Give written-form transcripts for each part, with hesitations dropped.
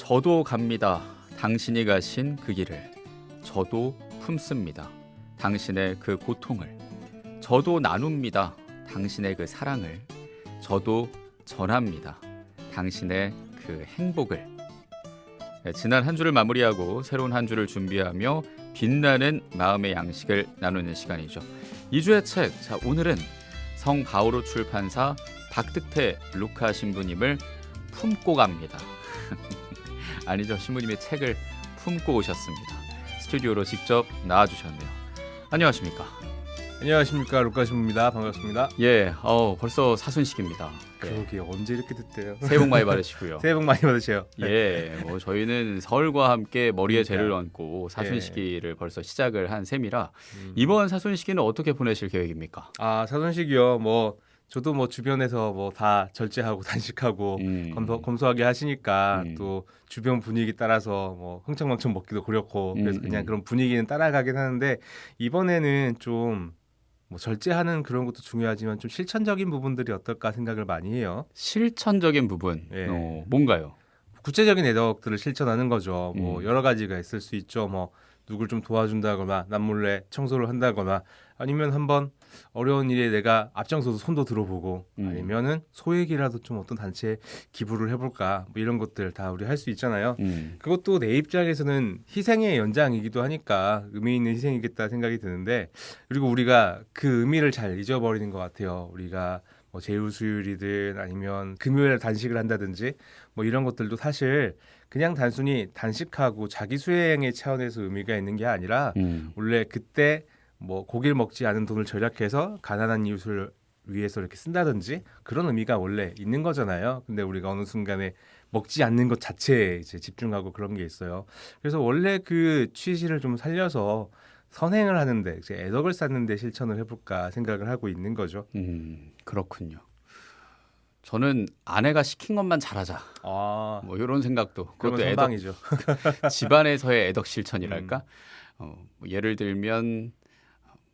저도 갑니다. 당신이 가신 그 길을 저도 품습니다. 당신의 그 고통을 저도 나눕니다. 당신의 그 사랑을 저도 전합니다. 당신의 그 행복을. 지난 한 주를 마무리하고 새로운 한 주를 준비하며 빛나는 마음의 양식을 나누는 시간이죠. 2주의 책, 오늘은 성바오로 출판사 박득태 루카 신부님을 품고 갑니다. 아니죠, 신부님의 책을 품고 오셨습니다. 스튜디오로 직접 나와주셨네요. 안녕하십니까? 안녕하십니까, 루카 신부입니다. 반갑습니다. 예, 벌써 사순식입니다. 그러게 언제 이렇게 됐대요? 새해 복 많이 받으시고요. 새해 복 많이 받으세요. 예, 저희는 설과 함께 머리에 재를 그러니까요. 얹고 사순시기를 벌써 시작을 한 셈이라 이번 사순시기는 어떻게 보내실 계획입니까? 사순식이요. 저도 주변에서 다 절제하고 단식하고 검소하게 하시니까 또 주변 분위기 따라서 흥청망청 먹기도 그렇고 그래서 그냥 그런 분위기는 따라가긴 하는데 이번에는 좀 절제하는 그런 것도 중요하지만 좀 실천적인 부분들이 어떨까 생각을 많이 해요. 실천적인 부분, 예. 뭔가요? 구체적인 애덕들을 실천하는 거죠. 여러 가지가 있을 수 있죠. 누굴 좀 도와준다거나 남몰래 청소를 한다거나 아니면 한번 어려운 일에 내가 앞장서서 손도 들어보고 아니면은 소액이라도 좀 어떤 단체에 기부를 해볼까 이런 것들 다 우리 할 수 있잖아요. 그것도 내 입장에서는 희생의 연장이기도 하니까 의미 있는 희생이겠다 생각이 드는데 그리고 우리가 그 의미를 잘 잊어버리는 것 같아요. 우리가 제휴수율이든 아니면 금요일에 단식을 한다든지 이런 것들도 사실 그냥 단순히 단식하고 자기 수행의 차원에서 의미가 있는 게 아니라 원래 그때 고기를 먹지 않은 돈을 절약해서 가난한 이웃을 위해서 이렇게 쓴다든지 그런 의미가 원래 있는 거잖아요. 근데 우리가 어느 순간에 먹지 않는 것 자체에 이제 집중하고 그런 게 있어요. 그래서 원래 그 취지를 좀 살려서 선행을 하는데 이제 애덕을 쌓는데 실천을 해볼까 생각을 하고 있는 거죠. 그렇군요. 저는 아내가 시킨 것만 잘하자. 이런 생각도. 그것도 그것도 선방이죠. 집안에서의 애덕 실천이랄까. 예를 들면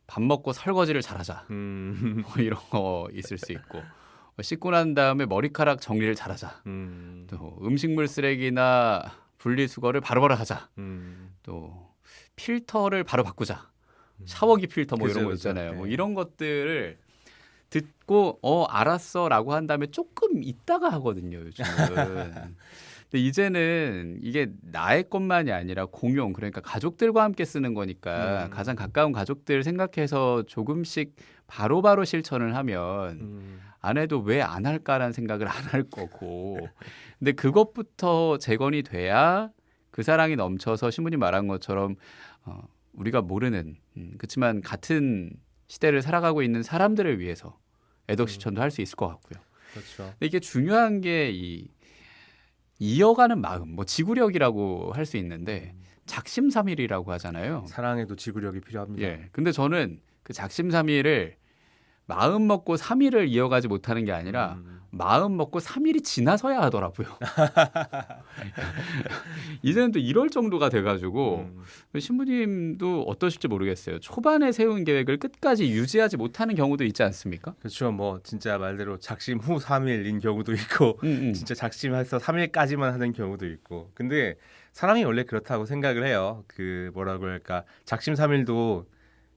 밥 먹고 설거지를 잘하자. 이런 거 있을 수 있고. 씻고 난 다음에 머리카락 정리를 잘하자. 또 음식물 쓰레기나 분리수거를 바로바로 하자. 또 필터를 바로 바꾸자. 샤워기 필터 이런 거 있잖아요. 네. 이런 것들을 듣고 알았어라고 한 다음에 조금 있다가 하거든요, 요즘은. 근데 이제는 이게 나의 것만이 아니라 공용, 그러니까 가족들과 함께 쓰는 거니까 가장 가까운 가족들 생각해서 조금씩 바로바로 실천을 하면 아내도 왜 안 할까라는 생각을 안 할 거고. 근데 그것부터 재건이 돼야 그 사랑이 넘쳐서 신부님 말한 것처럼 우리가 모르는 그렇지만 같은 시대를 살아가고 있는 사람들을 위해서 애덕 실천도 할 수 있을 것 같고요. 그렇죠. 근데 이게 중요한 게 이어가는 마음, 지구력이라고 할 수 있는데 작심삼일이라고 하잖아요. 사랑에도 지구력이 필요합니다. 예. 근데 저는 그 작심삼일을 마음 먹고 3일을 이어가지 못하는 게 아니라 마음 먹고 3일이 지나서야 하더라고요. 이제는 또 이럴 정도가 돼가지고 신부님도 어떠실지 모르겠어요. 초반에 세운 계획을 끝까지 유지하지 못하는 경우도 있지 않습니까? 그렇죠. 진짜 말대로 작심 후 3일인 경우도 있고 진짜 작심해서 3일까지만 하는 경우도 있고. 근데 사람이 원래 그렇다고 생각을 해요. 뭐라고 할까? 작심 3일도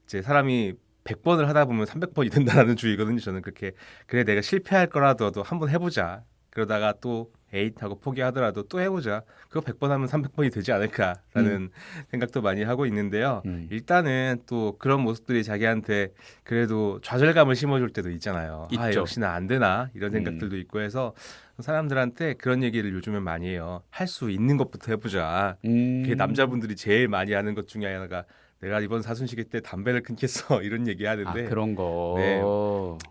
이제 사람이 100번을 하다 보면 300번이 된다는 주의거든요. 저는 그렇게 그래 내가 실패할 거라도 한번 해보자. 그러다가 또 에잇 하고 포기하더라도 또 해보자. 그거 100번 하면 300번이 되지 않을까라는 생각도 많이 하고 있는데요. 일단은 또 그런 모습들이 자기한테 그래도 좌절감을 심어줄 때도 있잖아요. 있죠. 역시나 안 되나 이런 생각들도 있고 해서 사람들한테 그런 얘기를 요즘엔 많이 해요. 할 수 있는 것부터 해보자. 그게 남자분들이 제일 많이 하는 것 중에 하나가 내가 이번 사순시기 때 담배를 끊겠어 이런 얘기 하는데 그런 거. 네.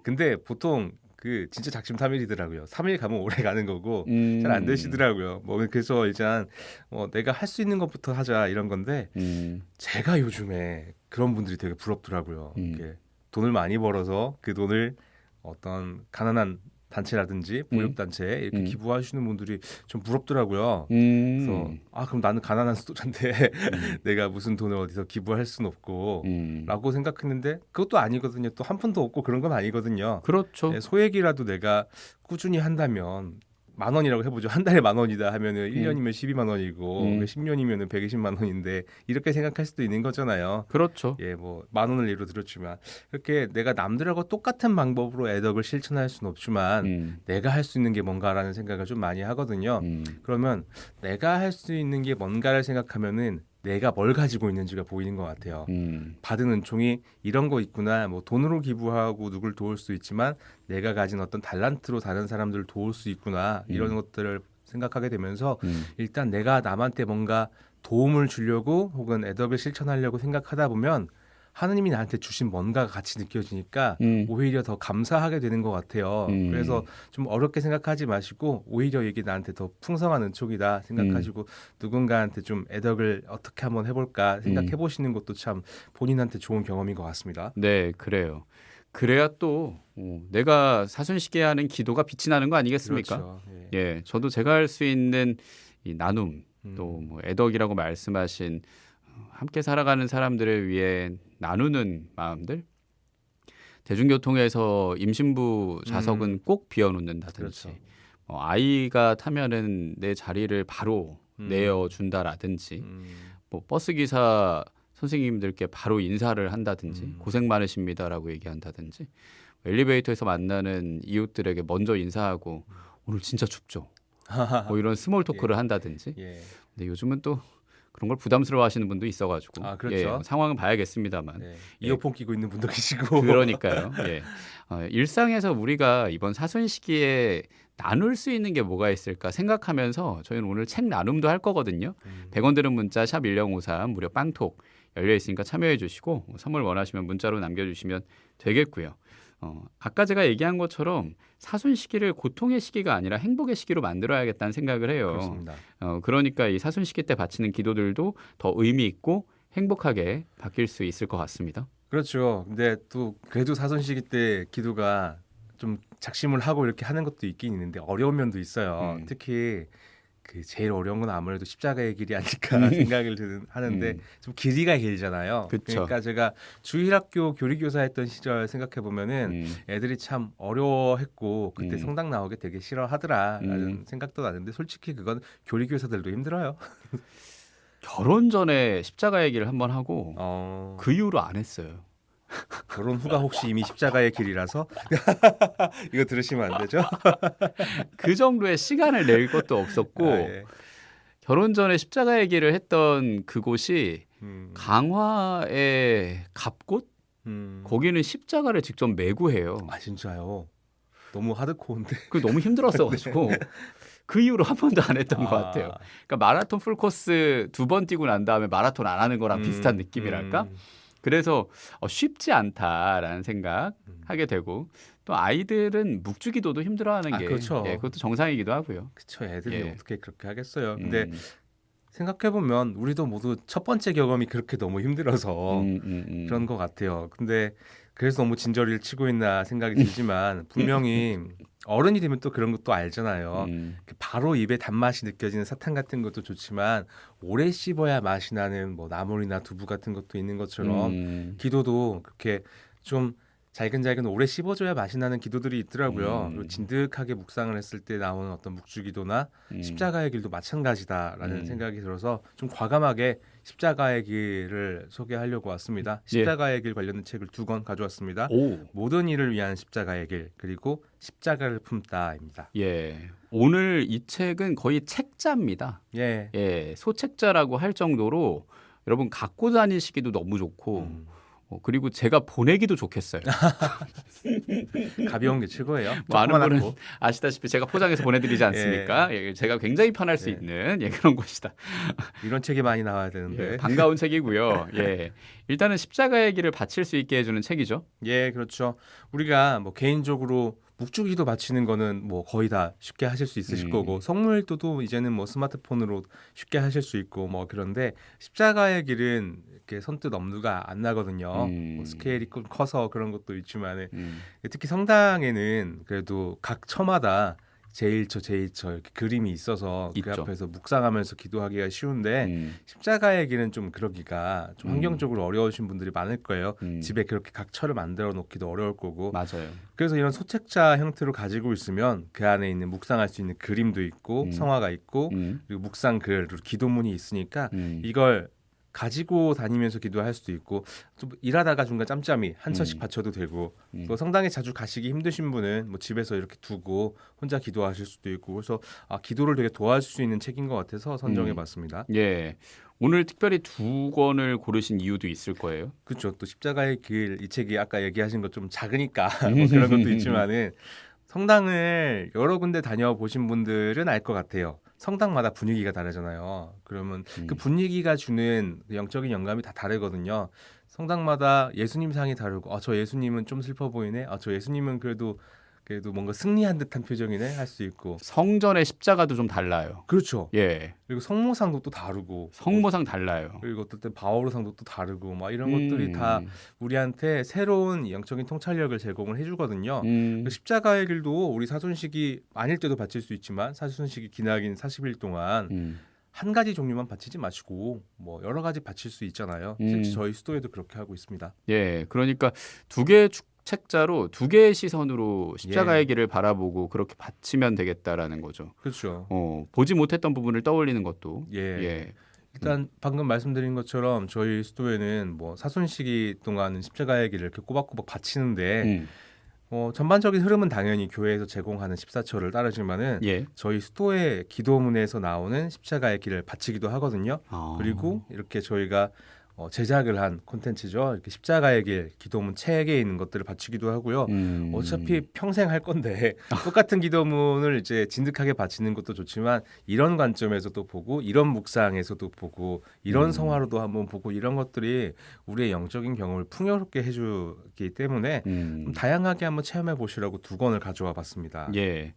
근데 보통 진짜 작심 3일이더라고요. 3일 가면 오래 가는 거고 잘 안 되시더라고요. 그래서 일단 내가 할 수 있는 것부터 하자 이런 건데 제가 요즘에 그런 분들이 되게 부럽더라고요. 이렇게 돈을 많이 벌어서 그 돈을 어떤 가난한 단체라든지 보육단체에 이렇게 기부하시는 분들이 좀 부럽더라고요. 그래서 그럼 나는 가난한 수도자인데 내가 무슨 돈을 어디서 기부할 수는 없고 라고 생각했는데 그것도 아니거든요. 또 한 푼도 없고 그런 건 아니거든요. 그렇죠. 소액이라도 내가 꾸준히 한다면 만 원이라고 해보죠. 한 달에 만 원이다 하면은 1년이면 12만 원이고 10년이면은 120만 원인데 이렇게 생각할 수도 있는 거잖아요. 그렇죠. 예, 뭐 만 원을 예로 들었지만 그렇게 내가 남들하고 똑같은 방법으로 애덕을 실천할 수는 없지만 내가 할 수 있는 게 뭔가라는 생각을 좀 많이 하거든요. 그러면 내가 할 수 있는 게 뭔가를 생각하면은 내가 뭘 가지고 있는지가 보이는 것 같아요. 받은 은총이 이런 거 있구나. 뭐 돈으로 기부하고 누굴 도울 수 있지만 내가 가진 어떤 달란트로 다른 사람들을 도울 수 있구나. 이런 것들을 생각하게 되면서 일단 내가 남한테 뭔가 도움을 주려고 혹은 애덕을 실천하려고 생각하다 보면 하느님이 나한테 주신 뭔가가 같이 느껴지니까 오히려 더 감사하게 되는 것 같아요. 그래서 좀 어렵게 생각하지 마시고 오히려 이게 나한테 더 풍성한 은총이다 생각하시고 누군가한테 좀 애덕을 어떻게 한번 해볼까 생각해 보시는 것도 참 본인한테 좋은 경험인 것 같습니다. 네, 그래요. 그래야 또 내가 사순시게 하는 기도가 빛이 나는 거 아니겠습니까? 그렇죠. 예, 저도 제가 할 수 있는 이 나눔 또 뭐 애덕이라고 말씀하신 함께 살아가는 사람들을 위해 나누는 마음들 대중교통에서 임신부 좌석은 꼭 비워놓는다든지 그렇죠. 아이가 타면은 내 자리를 바로 내어준다라든지 뭐 버스 기사 선생님들께 바로 인사를 한다든지 고생 많으십니다라고 얘기한다든지 엘리베이터에서 만나는 이웃들에게 먼저 인사하고 오늘 진짜 춥죠. 뭐 이런 스몰 토크를 한다든지. 예. 근데 요즘은 또 그런 걸 부담스러워하시는 분도 있어가지고 그렇죠. 뭐 상황은 봐야겠습니다만. 네. 이어폰 끼고 있는 분도 계시고. 그러니까요. 예. 일상에서 우리가 이번 사순 시기에 나눌 수 있는 게 뭐가 있을까 생각하면서 저희는 오늘 책 나눔도 할 거거든요. 100원 드는 문자 샵 1053 무료 빵톡 열려 있으니까 참여해 주시고 선물 원하시면 문자로 남겨주시면 되겠고요. 아까 제가 얘기한 것처럼 사순 시기를 고통의 시기가 아니라 행복의 시기로 만들어야겠다는 생각을 해요. 그렇습니다. 그러니까 이 사순 시기 때 바치는 기도들도 더 의미 있고 행복하게 바뀔 수 있을 것 같습니다. 그렇죠. 근데 또 그래도 사순시기 때 기도가 좀 작심을 하고 이렇게 하는 것도 있긴 있는데 어려운 면도 있어요. 특히 그 제일 어려운 건 아무래도 십자가의 길이 아닐까 생각을 하는데 좀 길이가 길잖아요. 그쵸. 그러니까 제가 주일학교 교리교사 했던 시절 생각해 보면은 애들이 참 어려워했고 그때 성당 나오기 되게 싫어하더라라는 생각도 나는데 솔직히 그건 교리교사들도 힘들어요. 결혼 전에 십자가의 길을 한번 하고 그 이후로 안 했어요. 결혼 후가 혹시 이미 십자가의 길이라서 이거 들으시면 안 되죠? 그 정도의 시간을 낼 것도 없었고 예. 결혼 전에 십자가의 길을 했던 그곳이 강화의 갑곳? 거기는 십자가를 직접 메고 해요. 아 진짜요? 너무 하드코어인데. 그 너무 힘들었어가지고 그 이후로 한 번도 안 했던 것 같아요. 그러니까 마라톤 풀코스 2번 뛰고 난 다음에 마라톤 안 하는 거랑 비슷한 느낌이랄까? 그래서 쉽지 않다라는 생각 하게 되고 또 아이들은 묵주기도도 힘들어하는 게 그렇죠. 그것도 정상이기도 하고요. 그쵸, 애들이 예. 어떻게 그렇게 하겠어요. 근데 생각해보면 우리도 모두 첫 번째 경험이 그렇게 너무 힘들어서 그런 것 같아요. 근데 그래서 너무 진저리를 치고 있나 생각이 들지만 분명히 어른이 되면 또 그런 것도 알잖아요. 바로 입에 단맛이 느껴지는 사탕 같은 것도 좋지만 오래 씹어야 맛이 나는 뭐 나물이나 두부 같은 것도 있는 것처럼 기도도 그렇게 좀 잘근잘근 오래 씹어줘야 맛이 나는 기도들이 있더라고요. 그리고 진득하게 묵상을 했을 때 나오는 어떤 묵주기도나 십자가의 길도 마찬가지다라는 생각이 들어서 좀 과감하게 십자가의 길을 소개하려고 왔습니다. 십자가의 길 관련된 책을 2권 가져왔습니다. 모든 일을 위한 십자가의 길 그리고 십자가를 품다입니다. 예, 오늘 이 책은 거의 책자입니다. 예, 소책자라고 할 정도로 여러분 갖고 다니시기도 너무 좋고 그리고 제가 보내기도 좋겠어요. 가벼운 게 최고예요. 많은 분은 아시다시피 제가 포장해서 보내드리지 않습니까? 제가 굉장히 편할 수 있는 그런 곳이다. 이런 책이 많이 나와야 되는데. 반가운 책이고요. 일단은 십자가의 길을 바칠 수 있게 해주는 책이죠. 예, 그렇죠. 우리가 뭐 개인적으로 묵주기도 바치는 거는 뭐 거의 다 쉽게 하실 수 있으실 거고 성물도도 이제는 뭐 스마트폰으로 쉽게 하실 수 있고 뭐 그런데 십자가의 길은 이렇게 선뜻 엄두가 안 나거든요. 뭐 스케일이 커서 그런 것도 있지만 특히 성당에는 그래도 각 처마다 제1처 제2처 이렇게 그림이 있어서 그 있죠. 앞에서 묵상하면서 기도하기가 쉬운데 십자가의 길은 좀 그러기가 좀 환경적으로 어려우신 분들이 많을 거예요. 집에 그렇게 각처를 만들어 놓기도 어려울 거고. 맞아요. 그래서 이런 소책자 형태로 가지고 있으면 그 안에 있는 묵상할 수 있는 그림도 있고 성화가 있고 그리고 묵상글 그리고 기도문이 있으니까 이걸 가지고 다니면서 기도할 수도 있고 좀 일하다가 중간 짬짬이 한 처씩 받쳐도 되고 또 성당에 자주 가시기 힘드신 분은 뭐 집에서 이렇게 두고 혼자 기도하실 수도 있고 그래서 기도를 되게 도와줄 수 있는 책인 것 같아서 선정해봤습니다. 예. 오늘 특별히 두 권을 고르신 이유도 있을 거예요. 그렇죠. 또 십자가의 길 이 책이 아까 얘기하신 것 좀 작으니까 뭐 그런 것도 있지만은 성당을 여러 군데 다녀보신 분들은 알 것 같아요. 성당마다 분위기가 다르잖아요. 그러면 그 분위기가 주는 영적인 영감이 다 다르거든요. 성당마다 예수님 상이 다르고 저 예수님은 좀 슬퍼 보이네. 저 예수님은 그래도 뭔가 승리한 듯한 표정이네 할 수 있고. 성전의 십자가도 좀 달라요. 그렇죠. 예. 그리고 성모상도 또 다르고. 성모상 달라요. 그리고 어떨 땐 바오로상도 또 다르고 막 이런 것들이 다 우리한테 새로운 영적인 통찰력을 제공을 해주거든요. 그 십자가의 길도 우리 사순식이 아닐 때도 바칠 수 있지만 사순식이 기나긴 40일 동안 한 가지 종류만 바치지 마시고 뭐 여러 가지 바칠 수 있잖아요. 실제 저희 수도에도 그렇게 하고 있습니다. 예. 그러니까 두 개의 책자로 두 개의 시선으로 십자가의 예. 길을 바라보고 그렇게 바치면 되겠다라는 거죠. 그렇죠. 보지 못했던 부분을 떠올리는 것도. 예. 예. 일단 방금 말씀드린 것처럼 저희 수도에는 뭐 사순시기 동안 십자가의 길을 이렇게 꼬박꼬박 바치는데 전반적인 흐름은 당연히 교회에서 제공하는 14처를 따르지만은 예. 저희 수도의 기도문에서 나오는 십자가의 길을 바치기도 하거든요. 그리고 이렇게 저희가 제작을 한 콘텐츠죠. 이렇게 십자가의 길 기도문 책에 있는 것들을 바치기도 하고요. 어차피 평생 할 건데 똑같은 기도문을 이제 진득하게 바치는 것도 좋지만 이런 관점에서도 보고 이런 묵상에서도 보고 이런 성화로도 한번 보고 이런 것들이 우리의 영적인 경험을 풍요롭게 해주기 때문에 좀 다양하게 한번 체험해 보시라고 두 권을 가져와 봤습니다. 예.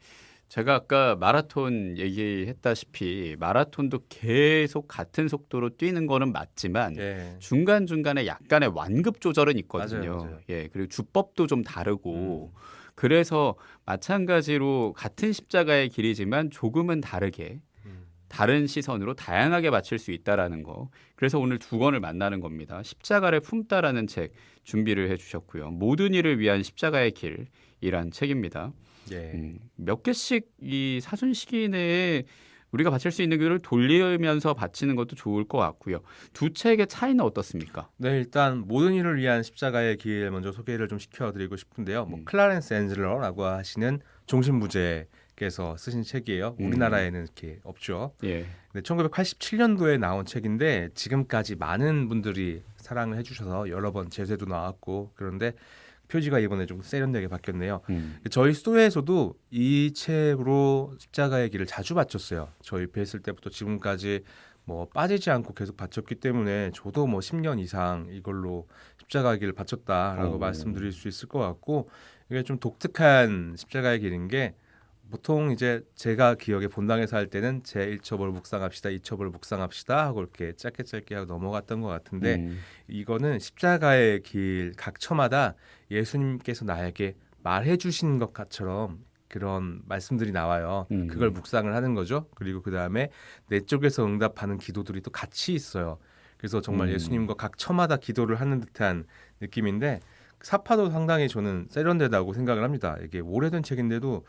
제가 아까 마라톤 얘기했다시피 마라톤도 계속 같은 속도로 뛰는 거는 맞지만 예. 중간중간에 약간의 완급 조절은 있거든요. 맞아요. 예. 그리고 주법도 좀 다르고 그래서 마찬가지로 같은 십자가의 길이지만 조금은 다르게 다른 시선으로 다양하게 바칠 수 있다라는 거. 그래서 오늘 두 권을 만나는 겁니다. 십자가를 품다라는 책 준비를 해주셨고요. 모든 일을 위한 십자가의 길이란 책입니다. 예. 몇 개씩 이 사순 시기 내에 우리가 바칠 수 있는 글을 돌리면서 바치는 것도 좋을 것 같고요. 두 책의 차이는 어떻습니까? 네, 일단 모든 일을 위한 십자가의 길 먼저 소개를 좀 시켜드리고 싶은데요. 뭐 클라렌스 앤즐러라고 하시는 종신부제께서 쓰신 책이에요. 우리나라에는 이렇게 없죠. 예. 네, 1987년도에 나온 책인데 지금까지 많은 분들이 사랑을 해주셔서 여러 번 재쇄도 나왔고 그런데 표지가 이번에 좀 세련되게 바뀌었네요. 저희 수도에서도 이 책으로 십자가의 길을 자주 바쳤어요. 저희 뵀을 때부터 지금까지 뭐 빠지지 않고 계속 바쳤기 때문에 저도 뭐 10년 이상 이걸로 십자가의 길을 바쳤다라고 말씀드릴 수 있을 것 같고 이게 좀 독특한 십자가의 길인 게 보통 이제 제가 기억에 본당에서 할 때는 제1처벌 묵상합시다, 2처벌 묵상합시다 하고 이렇게 짧게 하고 넘어갔던 것 같은데 이거는 십자가의 길 각 처마다 예수님께서 나에게 말해 주신 것처럼 그런 말씀들이 나와요. 그걸 묵상을 하는 거죠. 그리고 그다음에 내 쪽에서 응답하는 기도들이 또 같이 있어요. 그래서 정말 예수님과 각 처마다 기도를 하는 듯한 느낌인데 사파도 상당히 저는 세련되다고 생각을 합니다. 이게 오래된 책인데도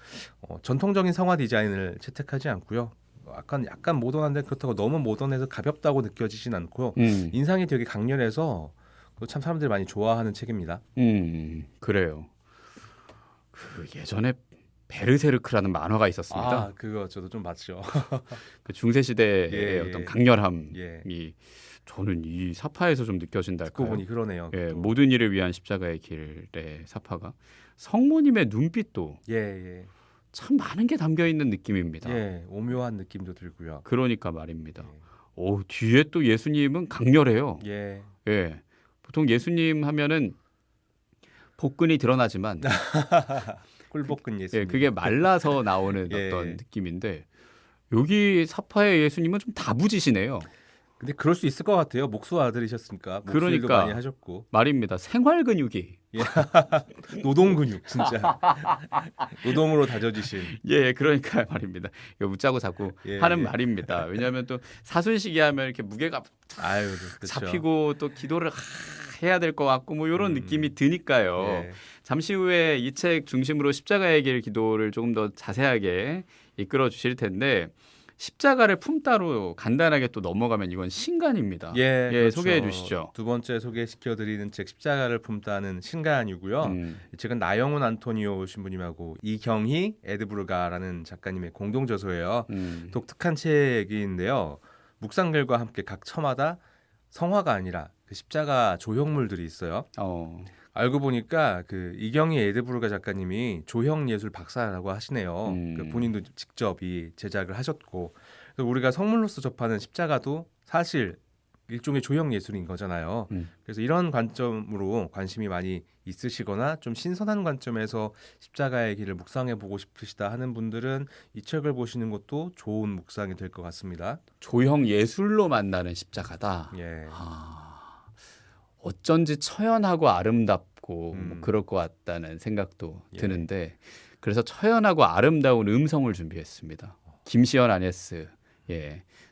전통적인 성화 디자인을 채택하지 않고요. 약간 모던한데 그렇다고 너무 모던해서 가볍다고 느껴지진 않고요. 인상이 되게 강렬해서 참 사람들이 많이 좋아하는 책입니다. 그래요. 그 예전에 베르세르크라는 만화가 있었습니다. 그거 저도 좀 봤죠. 그 중세 시대의 어떤 강렬함이 저는 이 사파에서 좀 듣고 느껴진달까요? 보니 그러네요. 예, 또. 모든 일을 위한 십자가의 길의 사파가 성모님의 눈빛도 예. 참 많은 게 담겨 있는 느낌입니다. 예, 오묘한 느낌도 들고요. 그러니까 말입니다. 뒤에 또 예수님은 강렬해요. 예. 예, 보통 예수님 하면은 복근이 드러나지만 꿀볶은 예수님. 예, 그게 말라서 나오는 예. 어떤 느낌인데 여기 사파의 예수님은 좀 다부지시네요. 근데 그럴 수 있을 것 같아요. 목수 아들이셨으니까 목수 일도 그러니까. 많이 하셨고 말입니다. 생활 근육이 노동 근육 진짜 노동으로 다져지신 예, 그러니까 말입니다. 이거 웃자고 자꾸 예, 하는 예. 말입니다. 왜냐하면 또 사순시기 하면 이렇게 무게가 아유 그렇죠. 잡히고 또 기도를 해야 될 것 같고 뭐 이런 느낌이 드니까요. 예. 잠시 후에 이 책 중심으로 십자가의 길 기도를 조금 더 자세하게 이끌어 주실 텐데 십자가를 품다로 간단하게 또 넘어가면 이건 신간입니다. 예, 예, 그렇죠. 소개해 주시죠. 두 번째 소개시켜드리는 책 십자가를 품다는 신간이고요. 이 책은 나영훈 안토니오 신부님하고 이경희 에드부르가라는 작가님의 공동 저서예요. 독특한 책인데요. 묵상글과 함께 각 처마다 성화가 아니라 그 십자가 조형물들이 있어요. 알고 보니까 그 이경희 에드부르가 작가님이 조형 예술 박사라고 하시네요. 그 본인도 직접 이 제작을 하셨고, 그래서 우리가 성물로서 접하는 십자가도 사실 일종의 조형 예술인 거잖아요. 그래서 이런 관점으로 관심이 많이 있으시거나 좀 신선한 관점에서 십자가의 길을 묵상해 보고 싶으시다 하는 분들은 이 책을 보시는 것도 좋은 묵상이 될 것 같습니다. 조형 예술로 만나는 십자가다. 예. 어쩐지 처연하고 아름답고 뭐 그럴 것 같다는 생각도 예. 드는데 그래서 처연하고 아름다운 음성을 준비했습니다. 김시연 아네스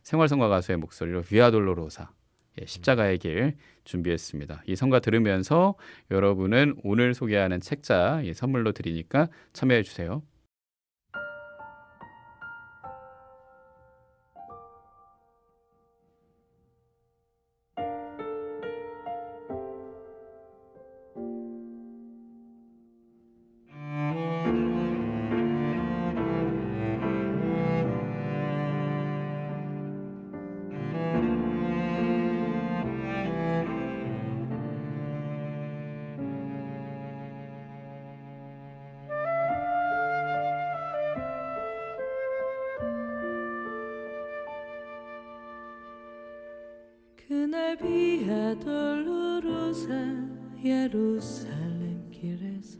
생활성가 가수의 목소리로 위아 돌로로사 십자가의 길 준비했습니다. 이 성가 들으면서 여러분은 오늘 소개하는 책자 선물로 드리니까 참여해 주세요. 그날 비아 돌로로사 예루살렘 길에서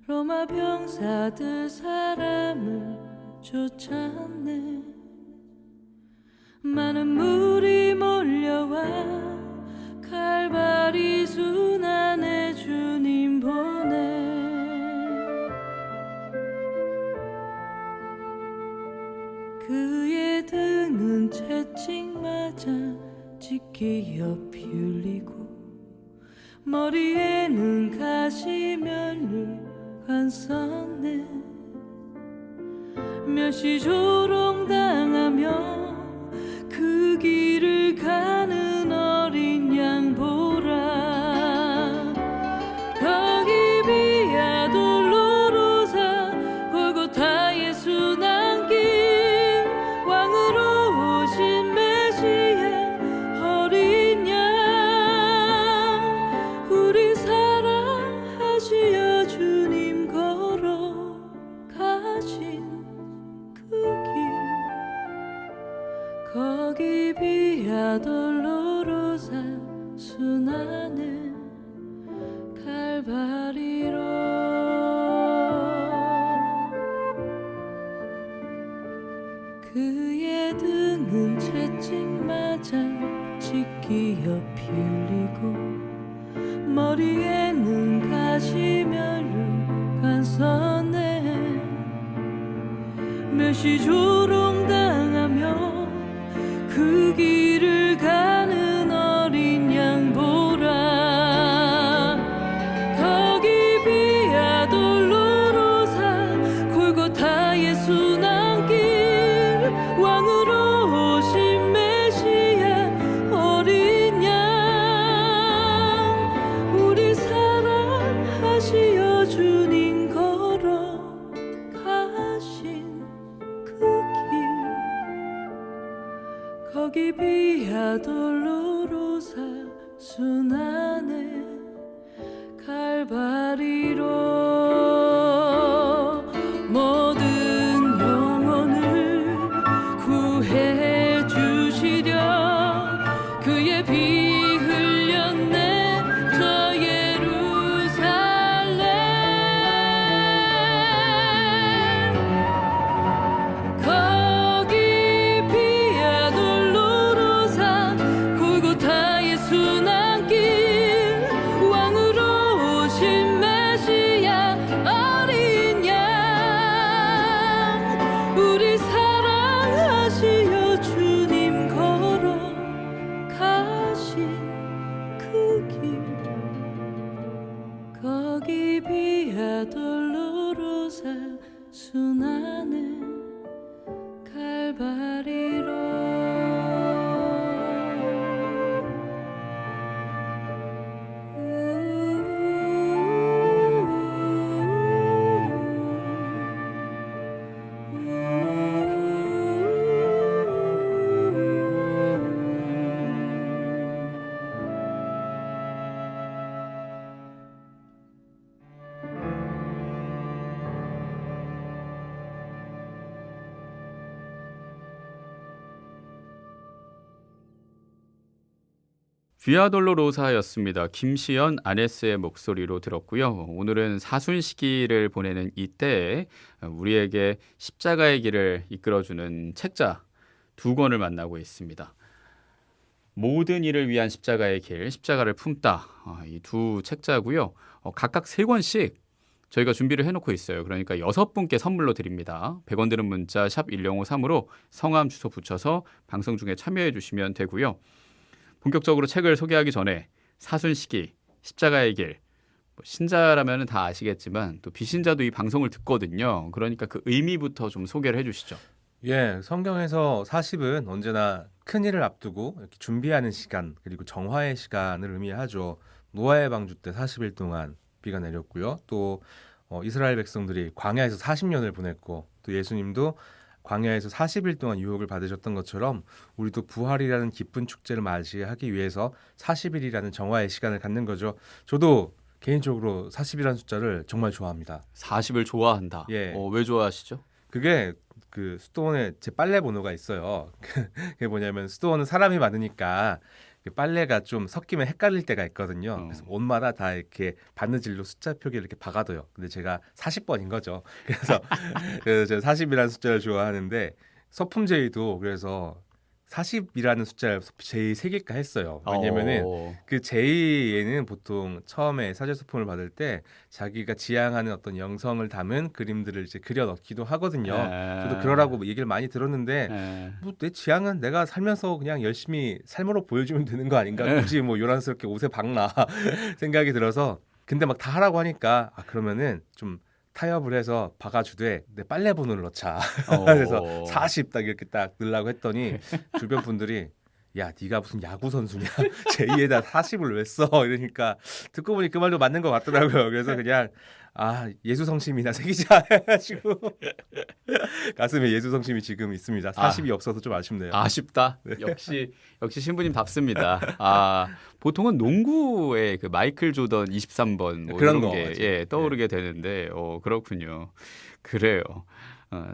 로마 병사들 사람을 쫓았네. 많은 물이 몰려와 칼바리 순환에 주님 보내. 그의 등은 채찍 맞아 찢기어 피 흘리고 머리에는 가시면을 감쌌네. 멸시 조롱당하며 그 길을 가는 어린 양 보라. 거기 비아 돌로로사 골고타의 순환길 왕으로 오신 메시아 어린 양 우리 사랑하시어 주님 걸어가신 그 길. 거기 비아 돌로로사 순환은 칼바리로. 그의 등은 채찍 맞아 찢기어 피 흘리고 머리에는 가시면을 감쌌네. 멸시 조롱당하며 그 길을 가는 어린 양 보라. 거기 비아 돌로로사 골고타의 순환길 왕으로 오신 메시아 어린 양 우리 사랑하시어 주님 걸어가신 그 길. 거기 비아 돌로로사 순환의 칼바리로. 모든 영혼을 구해 주시려 그의 피 흘렸네 저 예루살렘. 거기 비아 돌로로사 거기 비아 돌로로사 순환은 비아 돌로로사였습니다. 김시연 아네스의 목소리로 들었고요. 오늘은 사순 시기를 보내는 이때에 우리에게 십자가의 길을 이끌어주는 책자 두 권을 만나고 있습니다. 모든 일을 위한 십자가의 길, 십자가를 품다. 이 두 책자고요. 각각 3권씩 저희가 준비를 해놓고 있어요. 그러니까 6분께 선물로 드립니다. 100원 드는 문자 샵 1053으로 성함 주소 붙여서 방송 중에 참여해 주시면 되고요. 본격적으로 책을 소개하기 전에 사순시기, 십자가의 길, 신자라면 다 아시겠지만 또 비신자도 이 방송을 듣거든요. 그러니까 그 의미부터 좀 소개를 해주시죠. 예, 성경에서 40은 언제나 큰 일을 앞두고 이렇게 준비하는 시간 그리고 정화의 시간을 의미하죠. 노아의 방주 때 40일 동안 비가 내렸고요. 또 이스라엘 백성들이 광야에서 40년을 보냈고 또 예수님도 광야에서 40일 동안 유혹을 받으셨던 것처럼 우리도 부활이라는 기쁜 축제를 맞이하기 위해서 40일이라는 정화의 시간을 갖는 거죠. 저도 개인적으로 40이라는 숫자를 정말 좋아합니다. 40을 좋아한다. 예. 왜 좋아하시죠? 그게 그 수도원에 제 빨래 번호가 있어요. 그게 뭐냐면 수도원은 사람이 많으니까 그 빨래가 좀 섞이면 헷갈릴 때가 있거든요. 그래서 옷마다 다 이렇게 바느질로 숫자 표기를 이렇게 박아둬요. 근데 제가 40번인 거죠. 그래서 제가 40이라는 숫자를 좋아하는데 서품제의도 그래서 40이라는 숫자를 제의 새길까 했어요. 왜냐면은 그 제의에는 보통 처음에 사제소품을 받을 때 자기가 지향하는 어떤 영성을 담은 그림들을 이제 그려 넣기도 하거든요. 저도 그러라고 얘기를 많이 들었는데 뭐 내 지향은 내가 살면서 그냥 열심히 삶으로 보여주면 되는 거 아닌가? 굳이 뭐 요란스럽게 옷에 박나 생각이 들어서 근데 막 다 하라고 하니까 그러면은 좀 타협을 해서 박아주되 내 빨래 번호를 넣자. 그래서 40 딱 이렇게 딱 넣으려고 했더니 주변 분들이 야 네가 무슨 야구 선수냐 제2에다 40을 왜 써? 이러니까 듣고 보니 그 말도 맞는 것 같더라고요. 그래서 그냥 예수 성심이나 새기자 해가지고 가슴에 예수 성심이 지금 있습니다. 40이 없어서 좀 아쉽네요. 아쉽다. 네. 역시 신부님답습니다. 보통은 농구의 그 마이클 조던 23번 뭐 그런 이런 거 게 떠오르게 되는데 그렇군요. 그래요.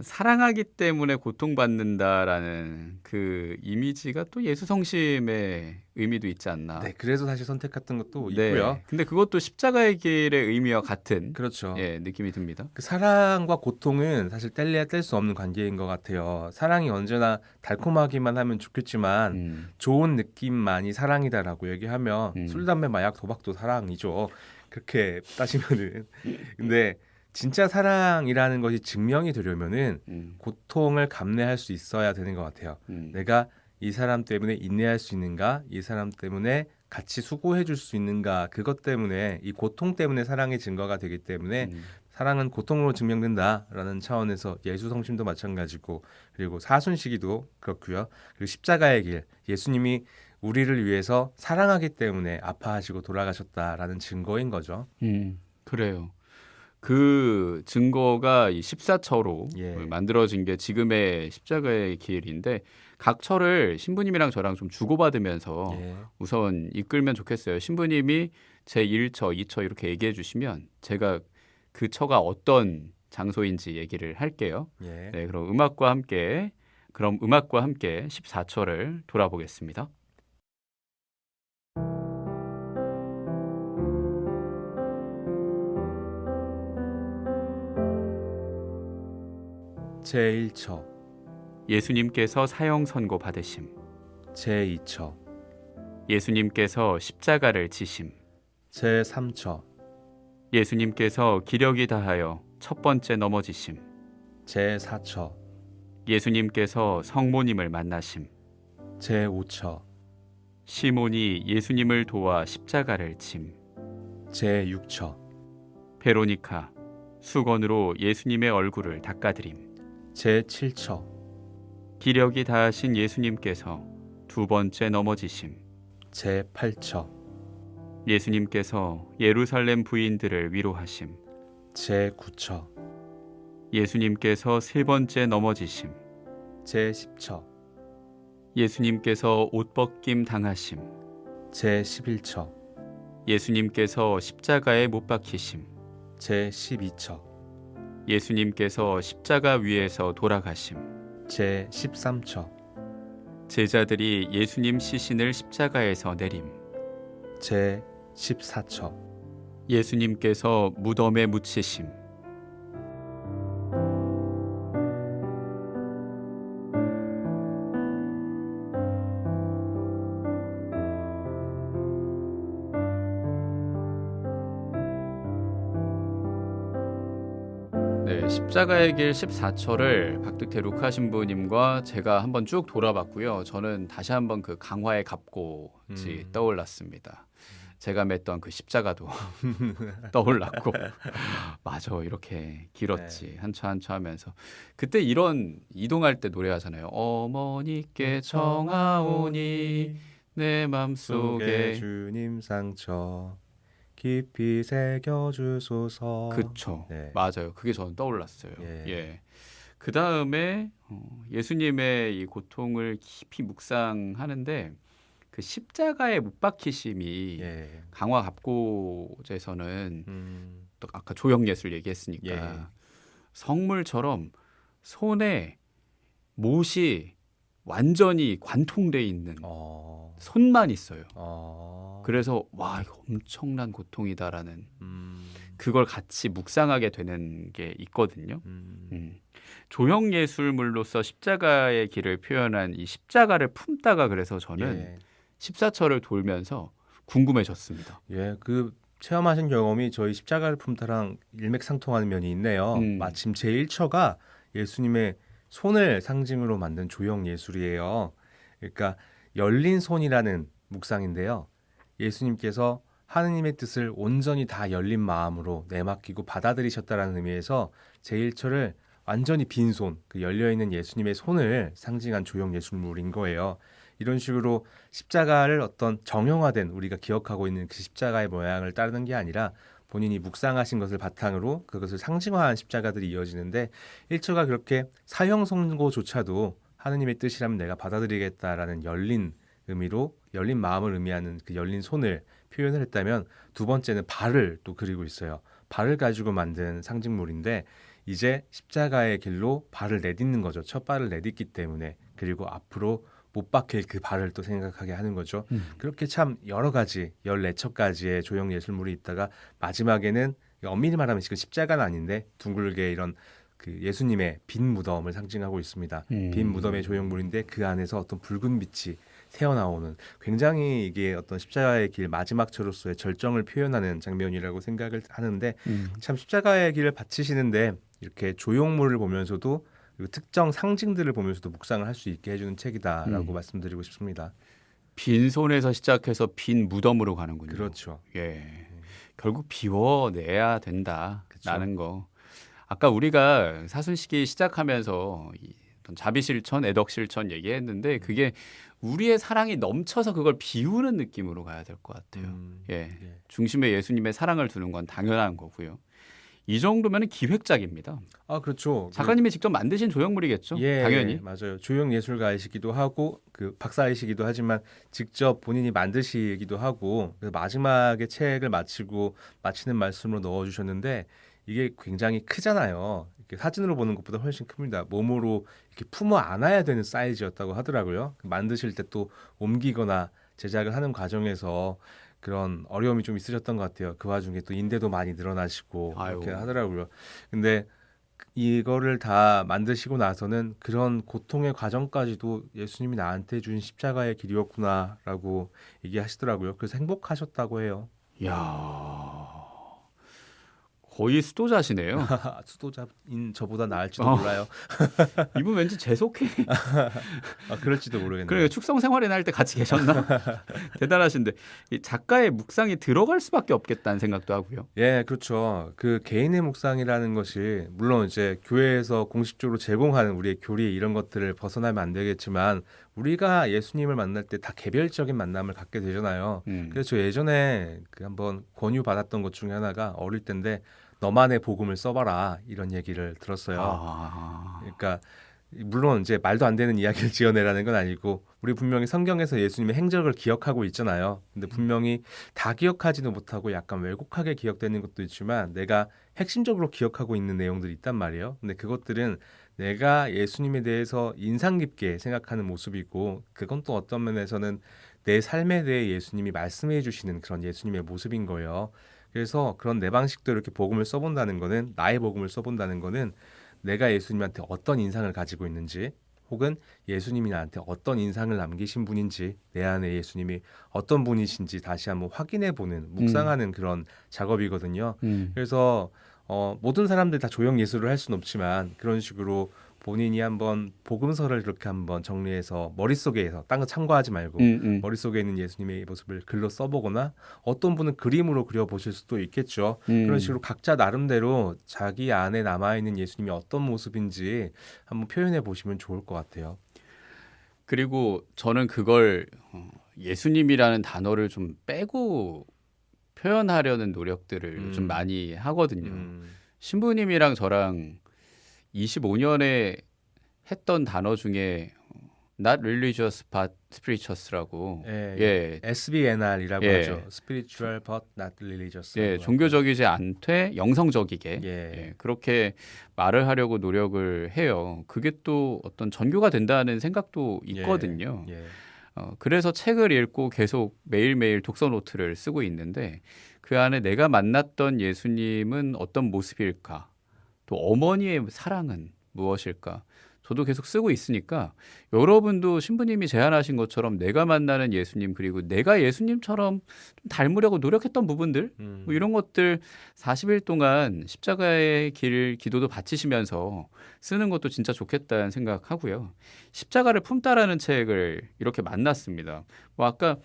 사랑하기 때문에 고통받는다라는 그 이미지가 또 예수 성심의 의미도 있지 않나. 네, 그래서 사실 선택했던 것도 네. 있고요. 근데 그것도 십자가의 길의 의미와 같은 그렇죠. 느낌이 듭니다. 그 사랑과 고통은 사실 뗄래야 뗄 수 없는 관계인 것 같아요. 사랑이 언제나 달콤하기만 하면 좋겠지만 좋은 느낌만이 사랑이다라고 얘기하면 술, 담배, 마약, 도박도 사랑이죠. 그렇게 따지면은. 근데 진짜 사랑이라는 것이 증명이 되려면은 고통을 감내할 수 있어야 되는 것 같아요. 내가 이 사람 때문에 인내할 수 있는가? 이 사람 때문에 같이 수고해 줄 수 있는가? 그것 때문에 이 고통 때문에 사랑의 증거가 되기 때문에 사랑은 고통으로 증명된다라는 차원에서 예수 성심도 마찬가지고 그리고 사순시기도 그렇고요. 그리고 십자가의 길, 예수님이 우리를 위해서 사랑하기 때문에 아파하시고 돌아가셨다라는 증거인 거죠. 그래요. 그 증거가 이 14처로 만들어진 게 지금의 십자가의 길인데 각 처를 신부님이랑 저랑 좀 주고받으면서 우선 이끌면 좋겠어요. 신부님이 제 1처, 2처 이렇게 얘기해 주시면 제가 그 처가 어떤 장소인지 얘기를 할게요. 네, 그럼 음악과 함께 14처를 돌아보겠습니다. 제1처 예수님께서 사형 선고 받으심. 제2처 예수님께서 십자가를 지심. 제3처 예수님께서 기력이 다하여 첫 번째 넘어지심. 제4처, ) 」 예수님께서 성모님을 만나심. 제5처, 시몬이 예수님을 도와 십자가를 침. 제6처 베로니카 수건으로 예수님의 얼굴을 닦아드림. 제7처 기력이 다하신 예수님께서 두 번째 넘어지심. 제8처 예수님께서 예루살렘 부인들을 위로하심. 제9처 예수님께서 세 번째 넘어지심. 제10처 예수님께서 옷벗김 당하심. 제11처 예수님께서 십자가에 못 박히심. 제12처 예수님께서 십자가 위에서 돌아가심. 제13처 제자들이 예수님 시신을 십자가에서 내림. 제14처 예수님께서 무덤에 묻히심. 네, 십자가의 길 14처를 박득태 루카 신부님과 제가 한번 쭉 돌아봤고요. 저는 다시 한번 그 강화의 갑고지 떠올랐습니다. 제가 맸던 그 십자가도 떠올랐고 맞아 이렇게 길었지 한 초 한 초 하면서 그때 이런 이동할 때 노래하잖아요. 어머니께 청하오니 내 맘속에 주님 상처 깊이 새겨주소서. 그쵸. 네. 맞아요. 그게 저는 떠올랐어요. 예. 예. 그 다음에 예수님의 이 고통을 깊이 묵상하는데 그 십자가에 못 박히심이 예. 강화 갑고제에서는 음. 또 아까 조형 예술 얘기했으니까 예. 성물처럼 손에 못이 완전히 관통돼 있는 손만 있어요. 그래서 와 이거 엄청난 고통이다라는 그걸 같이 묵상하게 되는 게 있거든요. 조형 예술물로서 십자가의 길을 표현한 이 십자가를 품다가 그래서 저는 예. 14처를 돌면서 궁금해졌습니다. 예, 그 체험하신 경험이 저희 십자가를 품다랑 일맥상통하는 면이 있네요. 마침 제1처가 예수님의 손을 상징으로 만든 조형 예술이에요. 그러니까 열린 손이라는 묵상인데요. 예수님께서 하느님의 뜻을 온전히 다 열린 마음으로 내맡기고 받아들이셨다는 의미에서 제1처를 완전히 빈손, 그 열려있는 예수님의 손을 상징한 조형 예술물인 거예요. 이런 식으로 십자가를 어떤 정형화된 우리가 기억하고 있는 그 십자가의 모양을 따르는 게 아니라 본인이 묵상하신 것을 바탕으로 그것을 상징화한 십자가들이 이어지는데 1처가 그렇게 사형 선고조차도 하느님의 뜻이라면 내가 받아들이겠다라는 열린 의미로 열린 마음을 의미하는 그 열린 손을 표현을 했다면 두 번째는 발을 또 그리고 있어요. 발을 가지고 만든 상징물인데 이제 십자가의 길로 발을 내딛는 거죠. 첫 발을 내딛기 때문에. 그리고 앞으로 못 박힐 그 발을 또 생각하게 하는 거죠. 그렇게 참 여러 가지 14척까지의 조형 예술물이 있다가 마지막에는 엄밀히 말하면 지금 십자가는 아닌데 둥글게 이런 그 예수님의 빈 무덤을 상징하고 있습니다. 빈 무덤의 조형물인데 그 안에서 어떤 붉은 빛이 새어나오는 굉장히 이게 어떤 십자가의 길 마지막처로서의 절정을 표현하는 장면이라고 생각을 하는데 참 십자가의 길을 바치시는데 이렇게 조형물을 보면서도 그리고 특정 상징들을 보면서도 묵상을 할 수 있게 해주는 책이다라고 말씀드리고 싶습니다. 빈손에서 시작해서 빈 무덤으로 가는군요. 그렇죠. 예. 결국 비워내야 된다라는 거. 아까 우리가 사순시기 시작하면서 어떤 자비실천, 애덕실천 얘기했는데 그게 우리의 사랑이 넘쳐서 그걸 비우는 느낌으로 가야 될 것 같아요. 예. 중심에 예수님의 사랑을 두는 건 당연한 거고요. 이 정도면 기획작입니다. 아 그렇죠. 작가님이 직접 만드신 조형물이겠죠. 예, 당연히. 맞아요. 조형 예술가이시기도 하고 그 박사이시기도 하지만 직접 본인이 만드시기도 하고 그래서 마지막에 책을 마치는 말씀으로 넣어주셨는데 이게 굉장히 크잖아요. 이렇게 사진으로 보는 것보다 훨씬 큽니다. 몸으로 이렇게 품어 안아야 되는 사이즈였다고 하더라고요. 만드실 때 또 옮기거나 제작을 하는 과정에서 그런 어려움이 좀 있으셨던 것 같아요. 그 와중에 또 인대도 많이 늘어나시고 이렇게 하더라고요. 근데 이거를 다 만드시고 나서는 그런 고통의 과정까지도 예수님이 나한테 준 십자가의 길이었구나라고 얘기하시더라고요. 그래서 행복하셨다고 해요. 이야. 거의 수도자시네요. 수도자인 저보다 나을지도 어. 몰라요. 이분 왠지 재속해. 그럴지도 모르겠네요. 그러니까 축성 생활이나 할 때 같이 계셨나? 대단하신데 이 작가의 묵상이 들어갈 수밖에 없겠다는 생각도 하고요. 예, 그렇죠. 그 개인의 묵상이라는 것이 물론 이제 교회에서 공식적으로 제공하는 우리의 교리 이런 것들을 벗어나면 안 되겠지만 우리가 예수님을 만날 때 다 개별적인 만남을 갖게 되잖아요. 그래서 저 예전에 그 한번 권유 받았던 것 중에 하나가 어릴 때인데 너만의 복음을 써봐라 이런 얘기를 들었어요. 아, 그러니까 물론 이제 말도 안 되는 이야기를 지어내라는 건 아니고 우리 분명히 성경에서 예수님의 행적을 기억하고 있잖아요. 근데 분명히 다 기억하지는 못하고 약간 왜곡하게 기억되는 것도 있지만 내가 핵심적으로 기억하고 있는 내용들이 있단 말이에요. 근데 그것들은 내가 예수님에 대해서 인상 깊게 생각하는 모습이고 그건 또 어떤 면에서는 내 삶에 대해 예수님이 말씀해 주시는 그런 예수님의 모습인 거예요. 그래서 그런 내 방식대로 이렇게 복음을 써본다는 거는 나의 복음을 써본다는 거는 내가 예수님한테 어떤 인상을 가지고 있는지 혹은 예수님이 나한테 어떤 인상을 남기신 분인지 내 안에 예수님이 어떤 분이신지 다시 한번 확인해 보는 묵상하는 그런 작업이거든요. 그래서 모든 사람들 다 조형 예술을 할 수는 없지만 그런 식으로 본인이 한번 복음서를 그렇게 한번 정리해서 머릿속에서 딴 거 참고하지 말고 머릿속에 있는 예수님의 모습을 글로 써보거나 어떤 분은 그림으로 그려보실 수도 있겠죠. 그런 식으로 각자 나름대로 자기 안에 남아있는 예수님이 어떤 모습인지 한번 표현해 보시면 좋을 것 같아요. 그리고 저는 그걸 예수님이라는 단어를 좀 빼고 표현하려는 노력들을 좀 많이 하거든요. 신부님이랑 저랑 25년에 했던 단어 중에 not religious but spirituous라고 예, SBNR이라고 예. 하죠. Spiritual but not religious. 예, 종교적이지 않되 영성적이게 예. 예, 그렇게 말을 하려고 노력을 해요. 그게 또 어떤 전교가 된다는 생각도 있거든요. 예. 그래서 책을 읽고 계속 매일매일 독서 노트를 쓰고 있는데 그 안에 내가 만났던 예수님은 어떤 모습일까? 또 어머니의 사랑은 무엇일까? 저도 계속 쓰고 있으니까 여러분도 신부님이 제안하신 것처럼 내가 만나는 예수님 그리고 내가 예수님처럼 좀 닮으려고 노력했던 부분들 뭐 이런 것들 40일 동안 십자가의 길 기도도 바치시면서 쓰는 것도 진짜 좋겠다는 생각하고요. 십자가를 품다라는 책을 이렇게 만났습니다. 뭐 아까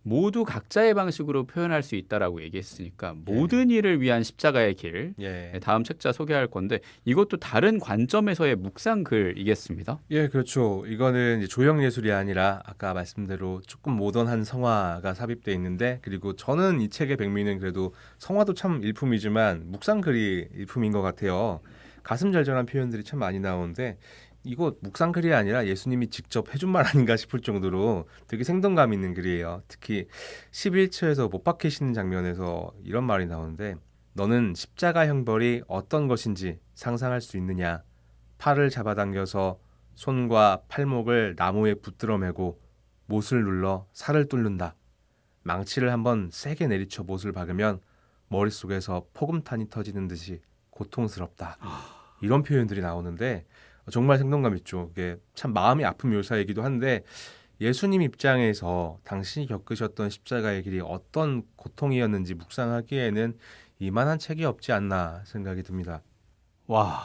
모두 각자의 방식으로 표현할 수 있다라고 얘기했으니까 모든 일을 위한 십자가의 길 예. 다음 책자 소개할 건데 이것도 다른 관점에서의 묵상 글이겠습니다. 예, 그렇죠. 이거는 이제 조형 예술이 아니라 아까 말씀대로 조금 모던한 성화가 삽입돼 있는데 그리고 저는 이 책의 백미는 그래도 성화도 참 일품이지만 묵상글이 일품인 것 같아요. 가슴절절한 표현들이 참 많이 나오는데 이거 묵상글이 아니라 예수님이 직접 해준 말 아닌가 싶을 정도로 되게 생동감 있는 글이에요. 특히 11처에서 못 박히시는 장면에서 이런 말이 나오는데 너는 십자가 형벌이 어떤 것인지 상상할 수 있느냐? 팔을 잡아당겨서 손과 팔목을 나무에 붙들어 매고 못을 눌러 살을 뚫는다. 망치를 한번 세게 내리쳐 못을 박으면 머릿속에서 포금탄이 터지는 듯이 고통스럽다. 이런 표현들이 나오는데 정말 생동감 있죠. 이게 참 마음이 아픈 묘사이기도 한데 예수님 입장에서 당신이 겪으셨던 십자가의 길이 어떤 고통이었는지 묵상하기에는 이만한 책이 없지 않나 생각이 듭니다. 와,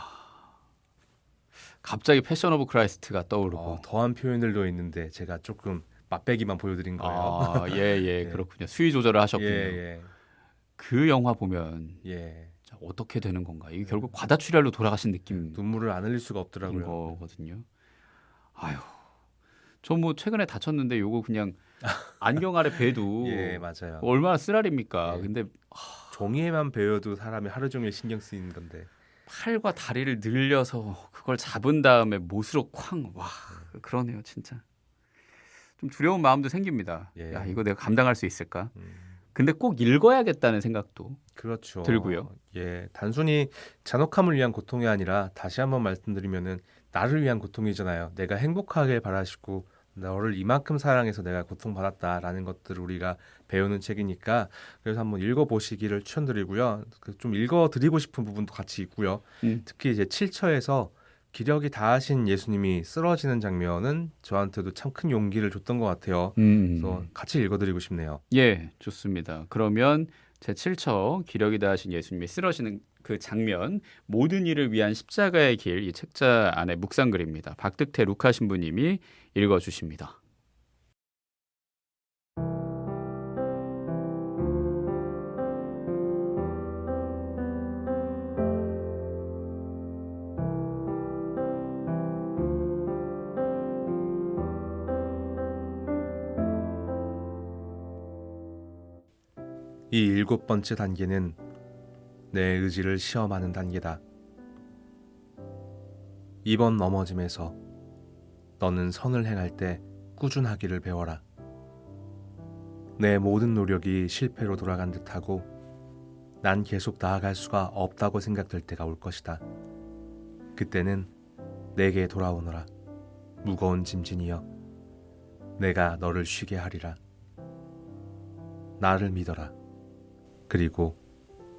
갑자기 패션 오브 크라이스트가 떠오르고 더한 표현들도 있는데 제가 조금 맛배기만 보여드린 거예요. 아, 예, 그렇군요. 수위 조절을 하셨군요. 예. 그 영화 보면 예. 자, 어떻게 되는 건가? 이게 결국 과다출혈로 돌아가신 느낌인 눈물을 안 흘릴 수가 없더라고요. 거거든요. 아유, 저 뭐 최근에 다쳤는데 요거 그냥 안경 아래 베도 예, 맞아요. 얼마나 쓰라립니까? 예. 근데 종이에만 베어도 사람이 하루 종일 신경 쓰이는 건데. 팔과 다리를 늘려서 그걸 잡은 다음에 못으로 쾅. 와, 그러네요, 진짜. 좀 두려운 마음도 생깁니다. 예. 야, 이거 내가 감당할 수 있을까? 음, 근데 꼭 읽어야겠다는 생각도 그렇죠. 들고요. 예, 단순히 잔혹함을 위한 고통이 아니라 다시 한번 말씀드리면은 나를 위한 고통이잖아요. 내가 행복하길 바라시고 너를 이만큼 사랑해서 내가 고통받았다라는 것들을 우리가 배우는 책이니까 그래서 한번 읽어보시기를 추천드리고요. 좀 읽어드리고 싶은 부분도 같이 있고요. 특히 이제 7처에서 기력이 다하신 예수님이 쓰러지는 장면은 저한테도 참 큰 용기를 줬던 것 같아요. 그래서 같이 읽어드리고 싶네요. 예, 좋습니다. 그러면 제 7처 기력이 다하신 예수님이 쓰러지는 그 장면, 모든 일을 위한 십자가의 길, 이 책자 안에 묵상글입니다. 박득태 루카 신부님이 읽어주십니다. 이 7번째 단계는 내 의지를 시험하는 단계다. 이번 넘어짐에서 너는 선을 행할 때 꾸준하기를 배워라. 내 모든 노력이 실패로 돌아간 듯하고 난 계속 나아갈 수가 없다고 생각될 때가 올 것이다. 그때는 내게 돌아오너라. 무거운 짐진이여, 내가 너를 쉬게 하리라. 나를 믿어라. 그리고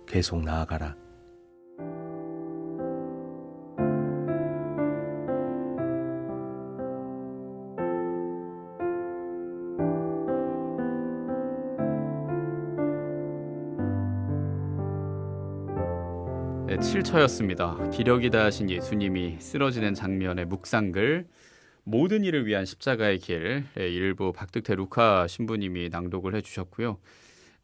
계속 나아가라. 네, 7처였습니다. 기력이 다하신 예수님이 쓰러지는 장면의 묵상글, 모든 일을 위한 십자가의 길, 일부 박득태 루카 신부님이 낭독을 해주셨고요.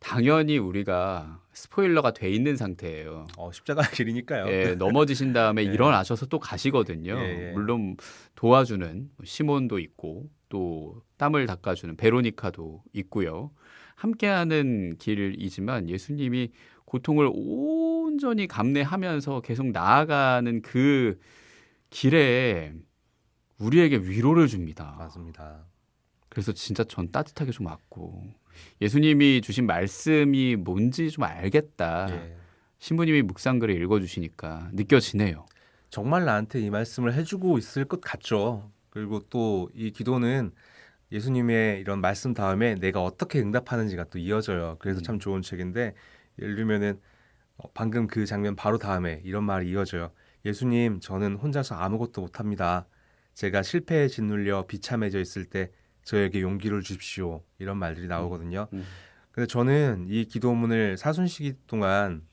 당연히 우리가 스포일러가 돼 있는 상태예요. 십자가의 길이니까요. 예, 넘어지신 다음에 예. 일어나셔서 또 가시거든요. 예. 물론 도와주는 시몬도 있고 또 땀을 닦아주는 베로니카도 있고요. 함께하는 길이지만 예수님이 고통을 온전히 감내하면서 계속 나아가는 그 길에 우리에게 위로를 줍니다. 맞습니다. 그래서 진짜 전 따뜻하게 좀 왔고, 예수님이 주신 말씀이 뭔지 좀 알겠다. 예. 신부님이 묵상글을 읽어주시니까 느껴지네요. 정말 나한테 이 말씀을 해주고 있을 것 같죠. 그리고 또 이 기도는 예수님의 이런 말씀 다음에 내가 어떻게 응답하는지가 또 이어져요. 그래서 참 좋은 책인데, 예를 들면은 방금 그 장면 바로 다음에 이런 말이 이어져요. 예수님, 저는 혼자서 아무것도 못합니다. 제가 실패에 짓눌려 비참해져 있을 때 저에게 용기를 주십시오. 이런 말들이 나오거든요. 근데 저는 이 기도문을 사순시기 동안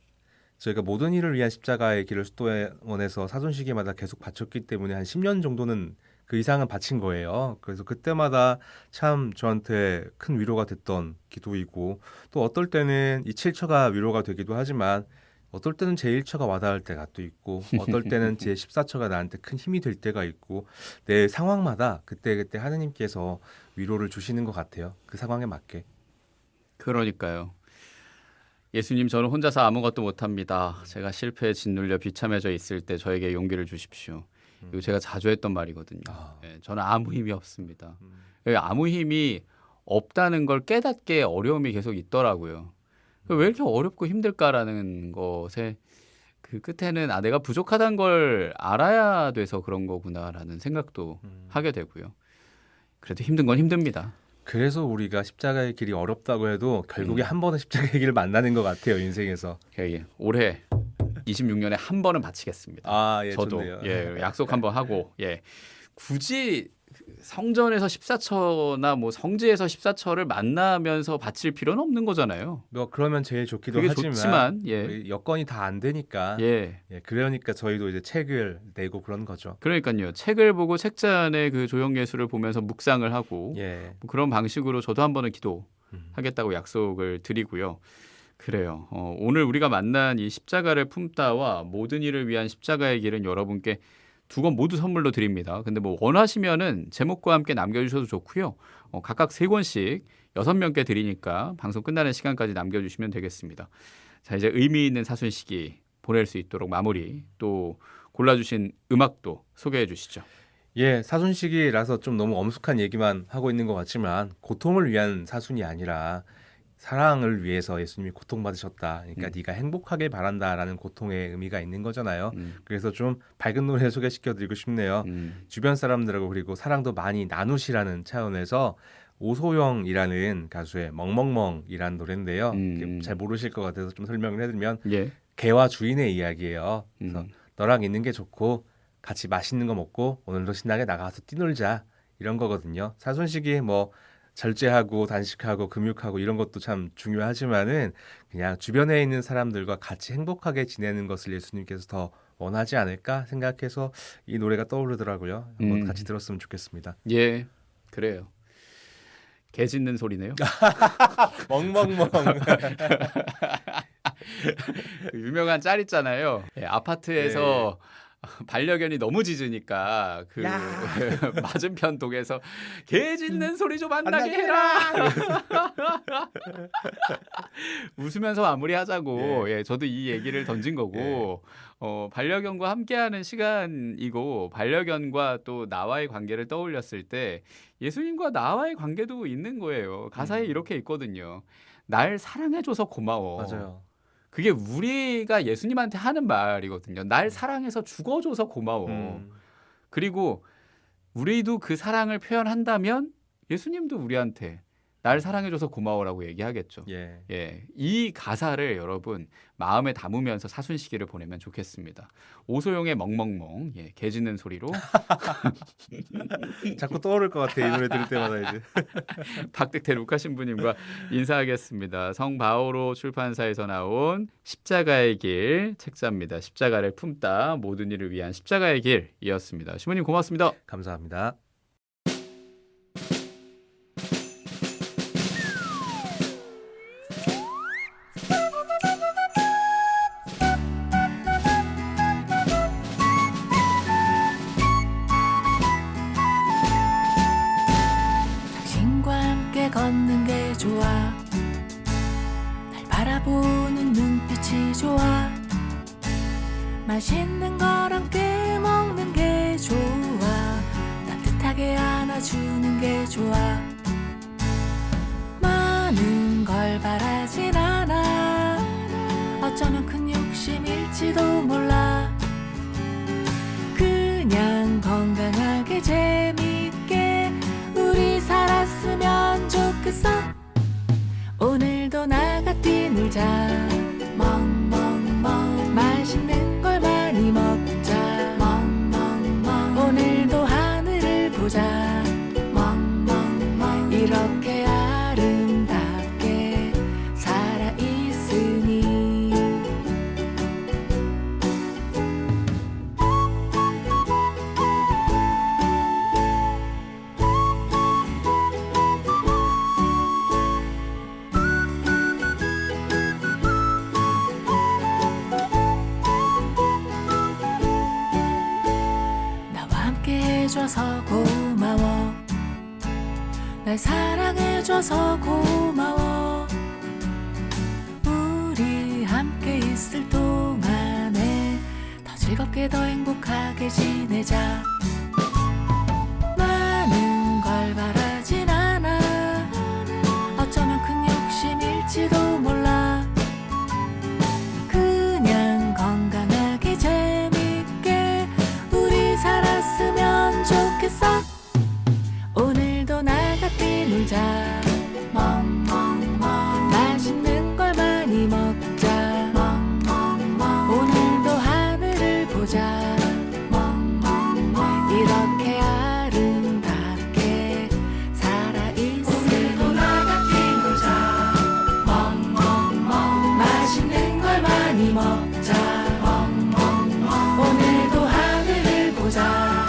저희가 모든 일을 위한 십자가의 길을 수도원에서 사순시기마다 계속 바쳤기 때문에 한 10년 정도는 그 이상은 바친 거예요. 그래서 그때마다 참 저한테 큰 위로가 됐던 기도이고, 또 어떨 때는 이 7처가 위로가 되기도 하지만 어떨 때는 제 1처가 와닿을 때가 또 있고, 어떨 때는 제 14처가 나한테 큰 힘이 될 때가 있고, 내 상황마다 그때그때 하느님께서 위로를 주시는 것 같아요. 그 상황에 맞게. 그러니까요. 예수님, 저는 혼자서 아무것도 못합니다. 제가 실패에 짓눌려 비참해져 있을 때 저에게 용기를 주십시오. 이거 제가 자주 했던 말이거든요. 예, 저는 아무 힘이 없습니다. 아무 힘이 없다는 걸 깨닫게 어려움이 계속 있더라고요. 왜 이렇게 어렵고 힘들까라는 것에 그 끝에는 내가 부족하다는 걸 알아야 돼서 그런 거구나라는 생각도 하게 되고요. 그래도 힘든 건 힘듭니다. 그래서 우리가 십자가의 길이 어렵다고 해도 결국에 한 번은 십자가의 길을 만나는 것 같아요, 인생에서. 올해 26년에 한 번은 바치겠습니다. 예, 저도 좋네요. 약속 한번 하고, 굳이 성전에서 14처나 뭐 성지에서 14처를 만나면서 바칠 필요는 없는 거잖아요. 뭐 그러면 제일 좋기도 그게 하지만 좋지만, 여건이 다 안 되니까. 그러니까 저희도 이제 책을 내고 그런 거죠. 그러니까요. 책을 보고 책자 안에 그 조형 예술을 보면서 묵상을 하고, 뭐 그런 방식으로 저도 한 번은 기도하겠다고 약속을 드리고요. 그래요. 오늘 우리가 만난 이 십자가를 품다와 모든 일을 위한 십자가의 길은 여러분께 2권 모두 선물로 드립니다. 근데 뭐 원하시면은 제목과 함께 남겨주셔도 좋고요. 각각 3권씩 6명께 드리니까 방송 끝나는 시간까지 남겨주시면 되겠습니다. 자, 이제 의미 있는 사순시기 보낼 수 있도록 마무리, 또 골라주신 음악도 소개해 주시죠. 사순시기라서 좀 너무 엄숙한 얘기만 하고 있는 것 같지만, 고통을 위한 사순이 아니라 사랑을 위해서 예수님이 고통받으셨다. 그러니까 네가 행복하길 바란다라는 고통의 의미가 있는 거잖아요. 그래서 좀 밝은 노래 소개시켜드리고 싶네요. 주변 사람들하고 그리고 사랑도 많이 나누시라는 차원에서 오소영이라는 가수의 멍멍멍이라는 노래인데요. 잘 모르실 것 같아서 좀 설명을 해드리면 개와 주인의 이야기예요. 그래서 너랑 있는 게 좋고 같이 맛있는 거 먹고 오늘도 신나게 나가서 뛰놀자 이런 거거든요. 사손식이 뭐 절제하고 단식하고 금육하고 이런 것도 참 중요하지만은 그냥 주변에 있는 사람들과 같이 행복하게 지내는 것을 예수님께서 더 원하지 않을까 생각해서 이 노래가 떠오르더라고요. 한번 같이 들었으면 좋겠습니다. 예, 그래요. 개 짖는 소리네요. 멍멍멍. 그 유명한 짤 있잖아요. 예, 아파트에서 반려견이 너무 짖으니까 그 야. 맞은편 동에서 개 짖는 소리 좀 안 나게 나게 해라. 웃으면서 마무리하자고. 예, 저도 이 얘기를 던진 거고 반려견과 함께하는 시간이고 반려견과 또 나와의 관계를 떠올렸을 때 예수님과 나와의 관계도 있는 거예요. 가사에 이렇게 있거든요. 날 사랑해줘서 고마워. 맞아요. 그게 우리가 예수님한테 하는 말이거든요. 날 사랑해서 죽어줘서 고마워. 그리고 우리도 그 사랑을 표현한다면 예수님도 우리한테 날 사랑해줘서 고마워라고 얘기하겠죠. 예. 예, 이 가사를 여러분 마음에 담으면서 사순시기를 보내면 좋겠습니다. 오소영의 멍멍멍, 예, 개 짖는 소리로 자꾸 떠오를 것 같아 이 노래 들을 때마다 이제. 박득태 루카 신부님과 인사하겠습니다. 성바오로 출판사에서 나온 십자가의 길 책자입니다. 십자가를 품다 모든 일을 위한 십자가의 길이었습니다. 신부님 고맙습니다. 감사합니다. 당신과 함께 걷는 게 좋아 날 바라보는 눈빛이 좋아 맛있는 걸 함께 먹는 게 좋아 따뜻하게 안아주는 게 좋아 많은 걸 바라진 않아 어쩌면 큰 욕심일지도 몰라 그냥 건강하게 재밌게 우리 살았으면 좋겠어 오늘도 나가 뛰놀자 멍멍멍 맛있는 걸 많이 먹자 멍멍멍 오늘도 하늘을 보자 멍멍멍 이렇게 아름답게 살아있으니 나와 함께 해줘서 고마워 날 사랑해줘서 고마워 우리 함께 있을 동안에 더 즐겁게 더 행복하게 지내자 많은 걸 바라진 않아 어쩌면 큰 욕심일지도 몰라 그냥 건강하게 재밌게 우리 살았으면 좋겠어 오늘도 나가 뛰놀자 멍멍멍 맛있는 걸 많이 먹자 멍멍멍 오늘도 하늘을 보자 멍멍멍 이렇게 아름답게 살아있으니 오늘도 나가 뛰놀자 멍멍멍 맛있는 걸 많이 먹자 멍멍멍 오늘도 하늘을 보자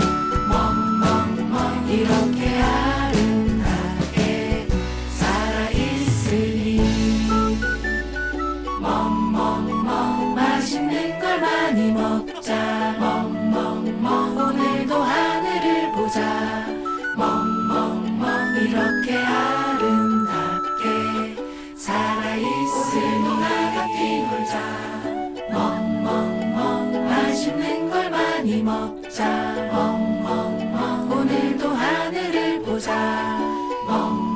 멍멍멍 이렇게 아름답게 살아있으니 멍멍멍 맛있는 걸 많이 먹자 멍멍멍 오늘도 하늘을 보자 멍멍멍 이렇게 아름답게 살아있으니 나가 뛰놀자 멍멍멍 맛있는 걸 많이 먹자 멍멍멍 오늘도 하늘을 보자 멍멍멍